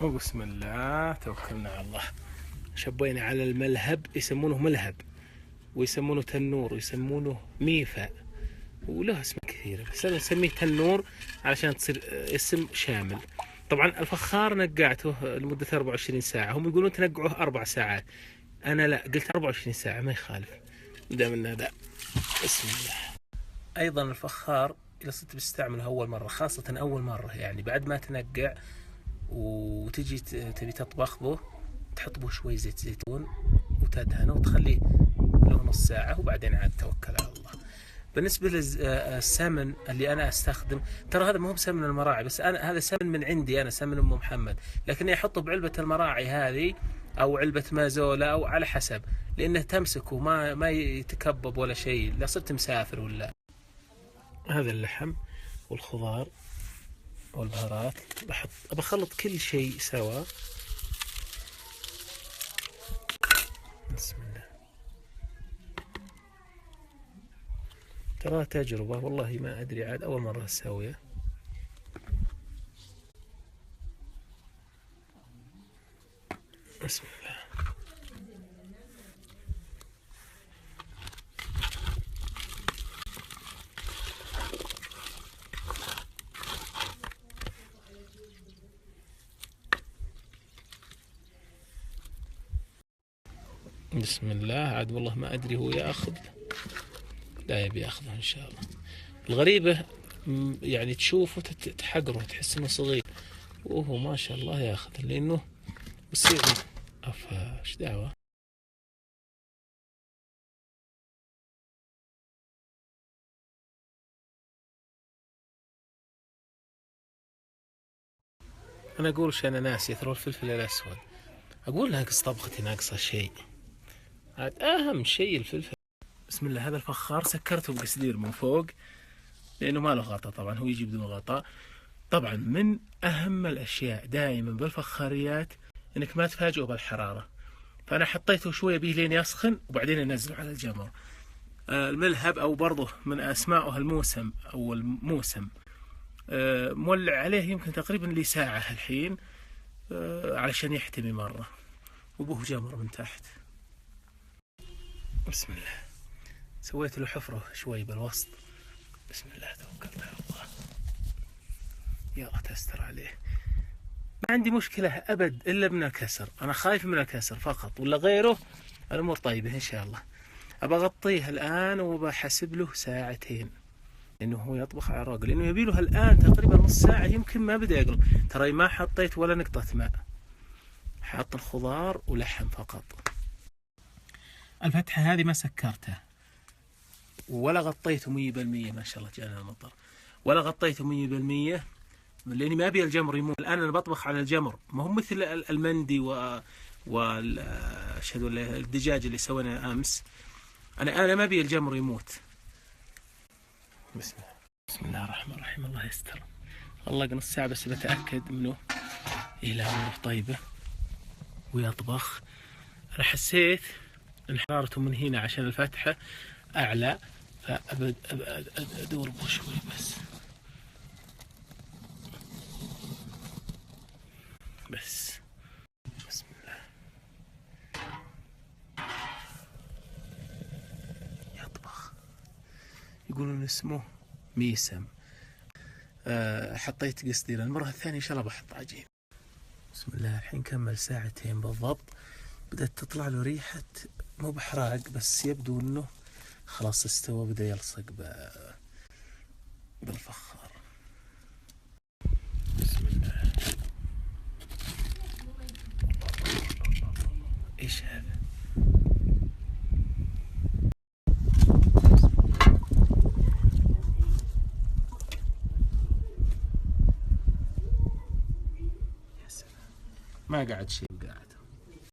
وبسم الله توكلنا على الله. شبينا على الملهب، يسمونه ملهب ويسمونه تنور ويسمونه ميفا وله اسم كثيرة، بس أنا نسميه تنور علشان تصير اسم شامل. طبعا الفخار نقعته لمدة 24 ساعة، هم يقولون تنقعوه 4 ساعات، أنا لا، قلت 24 ساعة ما يخالف دام إنه ذا. بسم الله. أيضا الفخار إذا صرت بتستعمله أول مرة، خاصة أول مرة يعني بعد ما تنقع وتجي تبي تطبخ به، تحط به شوي زيت زيتون وتدهنه وتخليه له نص ساعة وبعدين عاد توكل على الله. بالنسبة للسمن اللي أنا أستخدم، ترى هذا ما هو بسمن المراعي، بس أنا هذا سمن من عندي أنا، سمن أم محمد، لكني أحطه بعلبة المراعي هذه أو علبة مازولا أو على حسب، لأنه تمسك وما يتكبب ولا شيء، لا صرت مسافر ولا. هذا اللحم والخضار والبهارات بخلط كل شيء سوا. بسم الله. ترى تجربة والله، ما أدري عاد أول مرة أسويها. بسم الله. بسم الله. عاد والله ما أدري هو يأخذ لا يبي يأخذه إن شاء الله. الغريبة يعني تشوفه تحقره، تحس إنه صغير، وهو ما شاء الله يأخذ، لأنه بصير أفا إيش دعوة. أنا أقول شيء، أنا ناسي ترى الفلفل الأسود، أقول ناقص طبختي، ناقصة شيء، عاد أهم شيء الفلفل. بسم الله. هذا الفخار سكرته بقصدير من فوق لأنه ما له غطاء، طبعا هو يجي بدون غطاء. طبعا من أهم الأشياء دائما بالفخاريات إنك ما تفاجئه بالحرارة، فأنا حطيته شوية به لين يسخن وبعدين أنزله على الجمر. الملهب أو برضه من أسمائه الموسم أو الموسم، مولع عليه يمكن تقريبا لي ساعة الحين علشان يحتمي مرة، وبه جمر من تحت. بسم الله. سويت له حفرة شوي بالوسط. بسم الله توكلنا على الله. يا الله تستر عليه. ما عندي مشكلة أبد إلا من الكسر، أنا خايف من الكسر فقط، ولا غيره الأمور طيبة إن شاء الله. أبى أغطيه الآن وبحسب له ساعتين، لأنه هو يطبخ على الرقل، لأنه يبي له الآن تقريبا نص ساعة، يمكن ما بدأ يقلب. ترى ما حطيت ولا نقطة ماء، حاط الخضار ولحم فقط. الفتحة هذه ما سكرتها ولا غطيته 100%، ما شاء الله جانا المطر، ولا غطيته 100%، لاني ما ابي الجمر يموت. الان انا بطبخ على الجمر، ما هو مثل المندي اشهد ان الدجاج اللي سويناه امس. انا ما ابي الجمر يموت. بسم الله. بسم الله الرحمن الرحيم. الله يستر. الله نص ساعه بس بتاكد منه الى امور طيبه ويطبخ. انا حسيت ان حرارته من هنا عشان الفتحه اعلى، فابد ادور به شوي بس. بسم الله. يطبخ. يقولون اسمه ميسم. حطيت قصدير، المرة الثانية إن شاء الله بحط عجين. بسم الله. الحين كمل ساعتين بالضبط، بدأت تطلع له ريحة مو بحراق، بس يبدو إنه خلاص استوى، بدأ يلصق بالفخار. بسم الله. إيش هذا؟ يا سلام، ما قعد شيء.